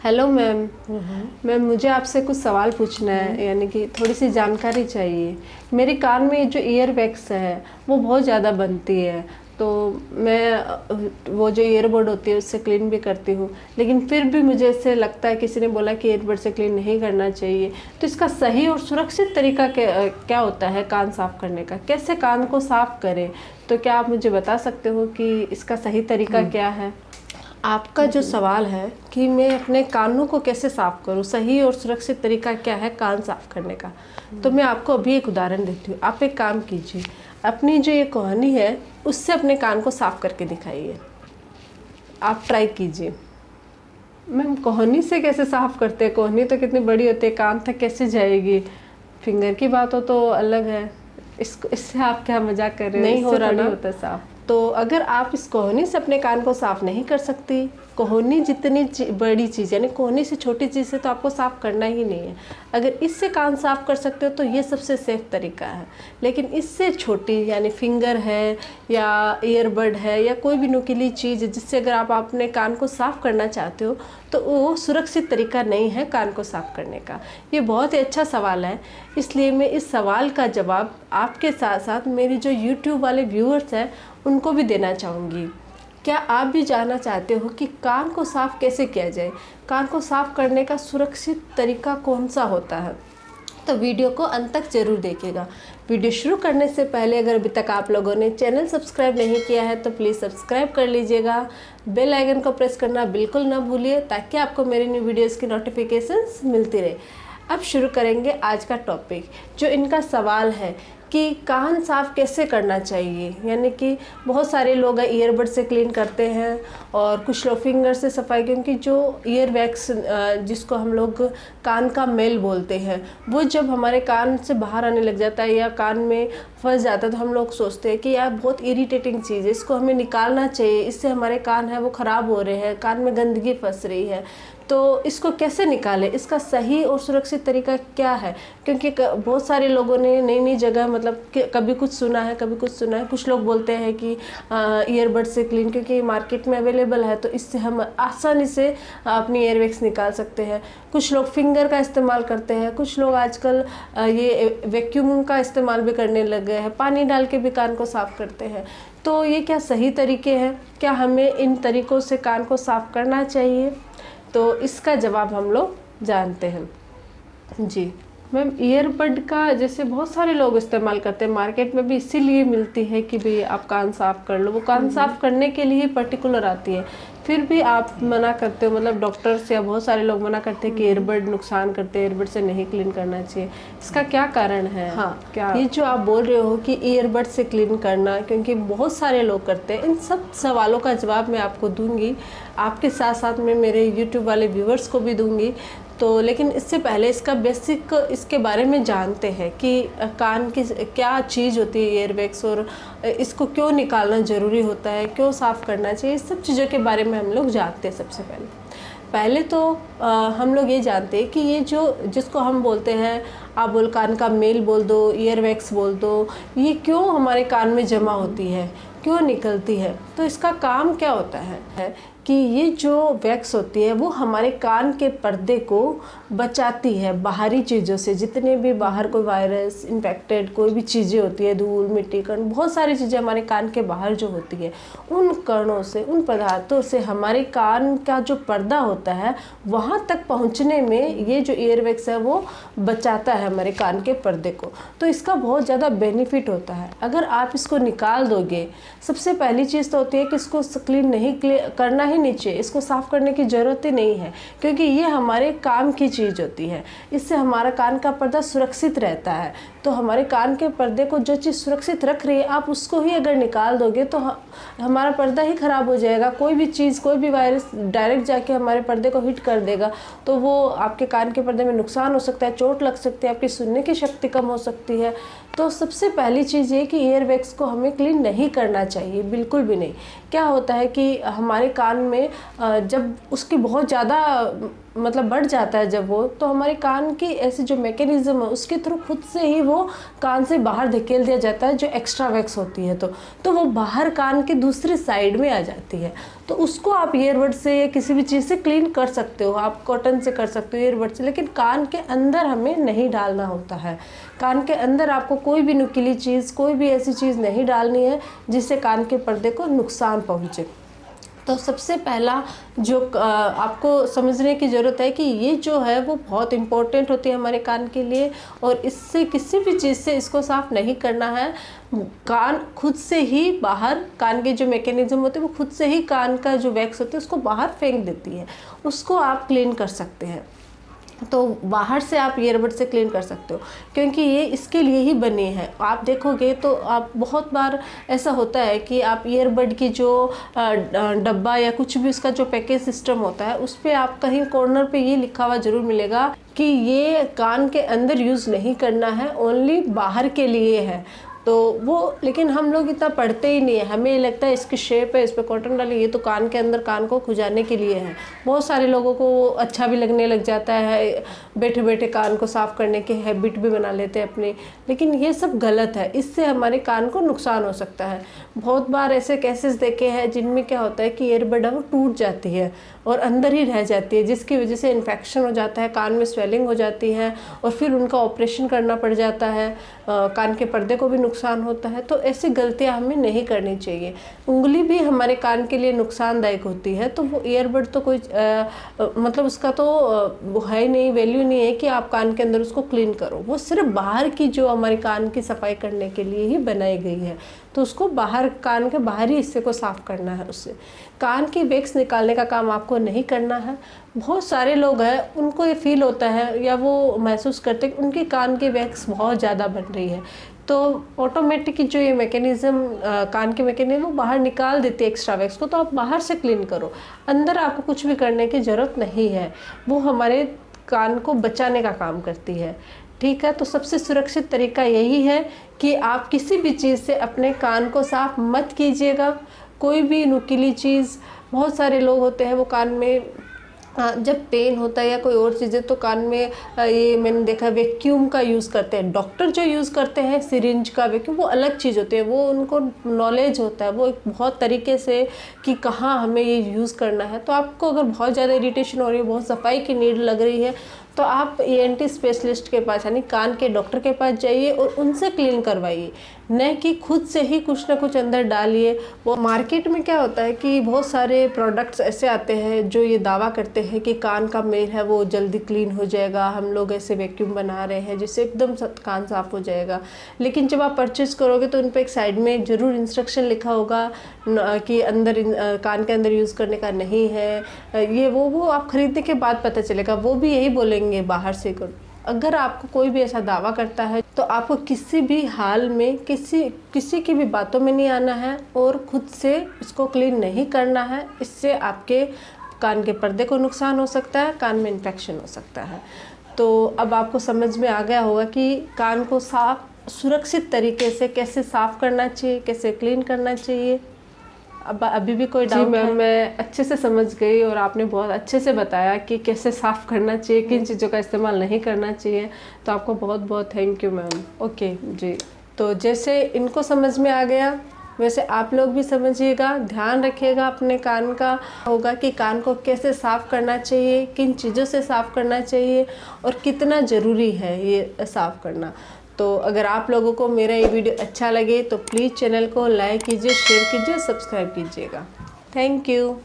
Hello ma'am. Ma'am मुझे आपसे कुछ सवाल पूछना है, यानी कि थोड़ी सी जानकारी चाहिए। मेरे कान में जो ईयर वैक्स है वो बहुत ज़्यादा बनती है, तो मैं वो जो ईयरबड होती है उससे क्लीन भी करती हूँ, लेकिन फिर भी मुझे इससे लगता है, किसी ने बोला कि ईयरबड से क्लीन नहीं करना चाहिए। तो इसका सही और सुरक्षित तरीका क्या होता है कान साफ़ करने का? कैसे कान को साफ़ करें? तो क्या आप मुझे बता सकते हो कि इसका सही तरीका क्या है? आपका जो सवाल है कि मैं अपने कानों को कैसे साफ़ करूं, सही और सुरक्षित तरीका क्या है कान साफ़ करने का, तो मैं आपको अभी एक उदाहरण देती हूँ। आप एक काम कीजिए, अपनी जो ये कोहनी है उससे अपने कान को साफ़ करके दिखाइए। आप ट्राई कीजिए। मैम कोहनी से कैसे साफ़ करते हैं? कोहनी तो कितनी बड़ी होती है, कान तक कैसे जाएगी? फिंगर की बात हो तो अलग है। इससे आप क्या मजाक कर रहे हो? नहीं हो रहा ना होता साफ़। तो अगर आप इस कोहनी से अपने कान को साफ़ नहीं कर सकती, कोहनी जितनी बड़ी चीज़ यानी कोहनी से छोटी चीज़ से तो आपको साफ़ करना ही नहीं है। अगर इससे कान साफ़ कर सकते हो तो ये सबसे सेफ तरीका है। लेकिन इससे छोटी यानी फिंगर है या ईयरबड है या कोई भी नुकीली चीज़ जिससे अगर आप अपने कान को साफ़ करना चाहते हो तो वो सुरक्षित तरीका नहीं है कान को साफ़ करने का। ये बहुत ही अच्छा सवाल है, इसलिए मैं इस सवाल का जवाब आपके साथ साथ मेरी जो यूट्यूब वाले व्यूअर्स हैं उनको भी देना चाहूँगी। क्या आप भी जानना चाहते हो कि कान को साफ़ कैसे किया जाए? कान को साफ़ करने का सुरक्षित तरीका कौन सा होता है? तो वीडियो को अंत तक ज़रूर देखिएगा। वीडियो शुरू करने से पहले अगर अभी तक आप लोगों ने चैनल सब्सक्राइब नहीं किया है तो प्लीज़ सब्सक्राइब कर लीजिएगा। बेल आइकन को प्रेस करना बिल्कुल ना भूलिए ताकि आपको मेरी न्यू वीडियोज़ की नोटिफिकेशंस मिलती रहे। अब शुरू करेंगे आज का टॉपिक। जो इनका सवाल है कि कान साफ़ कैसे करना चाहिए, यानी कि बहुत सारे लोग ईयरबड से क्लीन करते हैं और कुछ लोग फिंगर से सफाई, क्योंकि जो ईयर वैक्स जिसको हम लोग कान का मेल बोलते हैं वो जब हमारे कान से बाहर आने लग जाता है या कान में फंस जाता है तो हम लोग सोचते हैं कि यार बहुत इरिटेटिंग चीज़ है, इसको हमें निकालना चाहिए, इससे हमारे कान है वो ख़राब हो रहे हैं, कान में गंदगी फंस रही है। तो इसको कैसे निकालें, इसका सही और सुरक्षित तरीका क्या है? क्योंकि बहुत सारे लोगों ने नई नई जगह मतलब कभी कुछ सुना है कभी कुछ सुना है। कुछ लोग बोलते हैं कि ईयरबड से क्लीन, क्योंकि मार्केट में अवेलेबल है तो इससे हम आसानी से अपनी ईयरवैक्स निकाल सकते हैं। कुछ लोग फिंगर का इस्तेमाल करते हैं, कुछ लोग आजकल ये वैक्यूम का इस्तेमाल भी करने लग गए हैं, पानी डाल के भी कान को साफ़ करते हैं। तो ये क्या सही तरीके हैं? क्या हमें इन तरीक़ों से कान को साफ़ करना चाहिए? तो इसका जवाब हम लोग जानते हैं। जी मैम, ईयरबड का जैसे बहुत सारे लोग इस्तेमाल करते हैं, मार्केट में भी इसीलिए मिलती है कि भाई आप कान साफ़ कर लो, वो कान साफ़ करने के लिए पर्टिकुलर आती है, फिर भी आप मना करते हो। मतलब डॉक्टर्स या बहुत सारे लोग मना करते हैं कि ईयरबड नुकसान करते हैं, ईयरबड से नहीं क्लीन करना चाहिए। इसका क्या कारण है? हाँ, क्या ये जो आप बोल रहे हो कि ईयरबड से क्लीन करना, क्योंकि बहुत सारे लोग करते हैं, इन सब सवालों का जवाब मैं आपको दूंगी, आपके साथ साथ मैं मेरे यूट्यूब वाले व्यूवर्स को भी दूंगी। तो लेकिन इससे पहले इसका बेसिक इसके बारे में जानते हैं कि कान की क्या चीज़ होती है ईयरवैक्स, और इसको क्यों निकालना ज़रूरी होता है, क्यों साफ़ करना चाहिए, इस सब चीज़ों के बारे में हम लोग जानते हैं। सबसे पहले तो हम लोग ये जानते हैं कि ये जो जिसको हम बोलते हैं, आप बोल कान का मेल बोल दो, ईयरवैक्स बोल दो, ये क्यों हमारे कान में जमा होती है, क्यों निकलती है? तो इसका काम क्या होता है कि ये जो वैक्स होती है वो हमारे कान के पर्दे को बचाती है बाहरी चीज़ों से। जितने भी बाहर कोई वायरस इन्फेक्टेड कोई भी चीज़ें होती है, धूल मिट्टी कण, बहुत सारी चीज़ें हमारे कान के बाहर जो होती है, उन कणों से, उन पदार्थों से हमारे कान का जो पर्दा होता है वहाँ तक पहुँचने में ये जो ईयरवैक्स है वो बचाता है हमारे कान के पर्दे को। तो इसका बहुत ज़्यादा बेनिफिट होता है। अगर आप इसको निकाल दोगे, सबसे पहली चीज़ तो होती है कि इसको क्लीन नहीं करना ही नहीं चाहिए, इसको साफ़ करने की ज़रूरत ही नहीं है, क्योंकि ये हमारे काम की चीज़ होती है। इससे हमारा कान का पर्दा सुरक्षित रहता है। तो हमारे कान के पर्दे को जो चीज़ सुरक्षित रख रही है, आप उसको ही अगर निकाल दोगे तो हमारा पर्दा ही ख़राब हो जाएगा। कोई भी चीज़, कोई भी वायरस डायरेक्ट जाके हमारे पर्दे को हिट कर देगा तो वो आपके कान के पर्दे में नुकसान हो सकता है, चोट लग सकती है, आपकी सुनने की शक्ति कम हो सकती है। तो सबसे पहली चीज़ ये कि ईयरवैक्स को हमें क्लीन नहीं करना चाहिए, बिल्कुल भी नहीं। क्या होता है कि हमारे कान में जब उसकी बहुत ज़्यादा मतलब बढ़ जाता है जब वो, तो हमारे कान की ऐसी जो मैकेनिज़्म है उसके थ्रू खुद से ही वो कान से बाहर धकेल दिया जाता है, जो एक्स्ट्रा वैक्स होती है तो वो बाहर कान के दूसरी साइड में आ जाती है। तो उसको आप ईयरबड से या किसी भी चीज़ से क्लीन कर सकते हो, आप कॉटन से कर सकते हो ईयरबड से, लेकिन कान के अंदर हमें नहीं डालना होता है। कान के अंदर आपको कोई भी नुकीली चीज़, कोई भी ऐसी चीज़ नहीं डालनी है जिससे कान के पर्दे को नुकसान पहुँचे। तो सबसे पहला जो आपको समझने की ज़रूरत है कि ये जो है वो बहुत इम्पोर्टेंट होती है हमारे कान के लिए, और इससे किसी भी चीज़ से इसको साफ़ नहीं करना है। कान खुद से ही बाहर, कान के जो मैकेनिज़्म होते हैं वो खुद से ही कान का जो वैक्स होती है उसको बाहर फेंक देती है, उसको आप क्लीन कर सकते हैं। तो बाहर से आप ईयरबड से क्लीन कर सकते हो, क्योंकि ये इसके लिए ही बने हैं। आप देखोगे तो आप बहुत बार ऐसा होता है कि आप ईयरबड की जो डब्बा या कुछ भी उसका जो पैकेज सिस्टम होता है उस पर आप कहीं कॉर्नर पे ये लिखा हुआ ज़रूर मिलेगा कि ये कान के अंदर यूज़ नहीं करना है, ओनली बाहर के लिए है। तो वो, लेकिन हम लोग इतना पढ़ते ही नहीं है, हमें लगता है इसकी शेप है, इस पर कॉटन डाली, ये तो कान के अंदर कान को खुजाने के लिए है। बहुत सारे लोगों को वो अच्छा भी लगने लग जाता है, बैठे बैठे कान को साफ़ करने की हैबिट भी बना लेते हैं अपनी, लेकिन ये सब गलत है, इससे हमारे कान को नुकसान हो सकता है। बहुत बार ऐसे केसेस देखे हैं जिनमें क्या होता है कि ईयरबड है वो टूट जाती है और अंदर ही रह जाती है, जिसकी वजह से इन्फेक्शन हो जाता है, कान में स्वेलिंग हो जाती है और फिर उनका ऑपरेशन करना पड़ जाता है, कान के पर्दे को भी नुकसान होता है। तो ऐसी गलतियां हमें नहीं करनी चाहिए। उंगली भी हमारे कान के लिए नुकसानदायक होती है, तो वो ईयरबड तो कोई मतलब उसका तो वो है ही नहीं, वैल्यू नहीं है कि आप कान के अंदर उसको क्लीन करो। वो सिर्फ बाहर की जो हमारे कान की सफाई करने के लिए ही बनाई गई है, तो उसको बाहर, कान के बाहरी हिस्से को साफ़ करना है। उससे कान की वैक्स निकालने का काम आपको नहीं करना है। बहुत सारे लोग हैं उनको ये फील होता है या वो महसूस करते हैं कि उनके कान की वैक्स बहुत ज़्यादा बन रही है, तो ऑटोमेटिक जो ये मैकेनिज़्म कान के मैकेनिज़्म वो बाहर निकाल देती है एक्स्ट्रा वैक्स को। तो आप बाहर से क्लीन करो, अंदर आपको कुछ भी करने की ज़रूरत नहीं है, वो हमारे कान को बचाने का काम करती है। ठीक है, तो सबसे सुरक्षित तरीका यही है कि आप किसी भी चीज़ से अपने कान को साफ मत कीजिएगा। कोई भी नुकीली चीज़, बहुत सारे लोग होते हैं वो कान में जब पेन होता है या कोई और चीज़ें तो कान में ये मैंने देखा वैक्यूम का यूज़ करते हैं। डॉक्टर जो यूज़ करते हैं सिरिंज का वैक्यूम, वो अलग चीज़ होती है, वो उनको नॉलेज होता है, वो एक बहुत तरीके से कि कहाँ हमें ये यूज़ करना है। तो आपको अगर बहुत ज़्यादा इरिटेशन हो रही है, बहुत सफाई की नीड लग रही है, तो आप ENT स्पेशलिस्ट के पास यानी कान के डॉक्टर के पास जाइए और उनसे क्लीन करवाइए, न कि खुद से ही कुछ ना कुछ अंदर डालिए। वो मार्केट में क्या होता है कि बहुत सारे प्रोडक्ट्स ऐसे आते हैं जो ये दावा करते हैं कि कान का मेल है वो जल्दी क्लीन हो जाएगा, हम लोग ऐसे वैक्यूम बना रहे हैं जिससे एकदम कान साफ़ हो जाएगा। लेकिन जब आप परचेज़ करोगे तो उन पर एक साइड में ज़रूर इंस्ट्रक्शन लिखा होगा कि अंदर कान के अंदर यूज़ करने का नहीं है, ये वो आप ख़रीदने के बाद पता चलेगा। वो भी यही बोलेंगे बाहर से करो। अगर आपको कोई भी ऐसा दावा करता है तो आपको किसी भी हाल में किसी की भी बातों में नहीं आना है और खुद से इसको क्लीन नहीं करना है। इससे आपके कान के पर्दे को नुकसान हो सकता है, कान में इन्फेक्शन हो सकता है। तो अब आपको समझ में आ गया होगा कि कान को साफ सुरक्षित तरीके से कैसे साफ़ करना चाहिए, कैसे क्लीन करना चाहिए। अब अभी भी कोई डाउट है? मैं अच्छे से समझ गई और आपने बहुत अच्छे से बताया कि कैसे साफ़ करना चाहिए, किन चीज़ों का इस्तेमाल नहीं करना चाहिए। तो आपको बहुत बहुत थैंक यू मैम। ओके जी, तो जैसे इनको समझ में आ गया वैसे आप लोग भी समझिएगा, ध्यान रखिएगा अपने कान का, होगा कि कान को कैसे साफ़ करना चाहिए, किन चीज़ों से साफ़ करना चाहिए और कितना ज़रूरी है ये साफ़ करना। तो अगर आप लोगों को मेरा ये वीडियो अच्छा लगे तो प्लीज़ चैनल को लाइक कीजिए, शेयर कीजिए, सब्सक्राइब कीजिएगा। Thank you.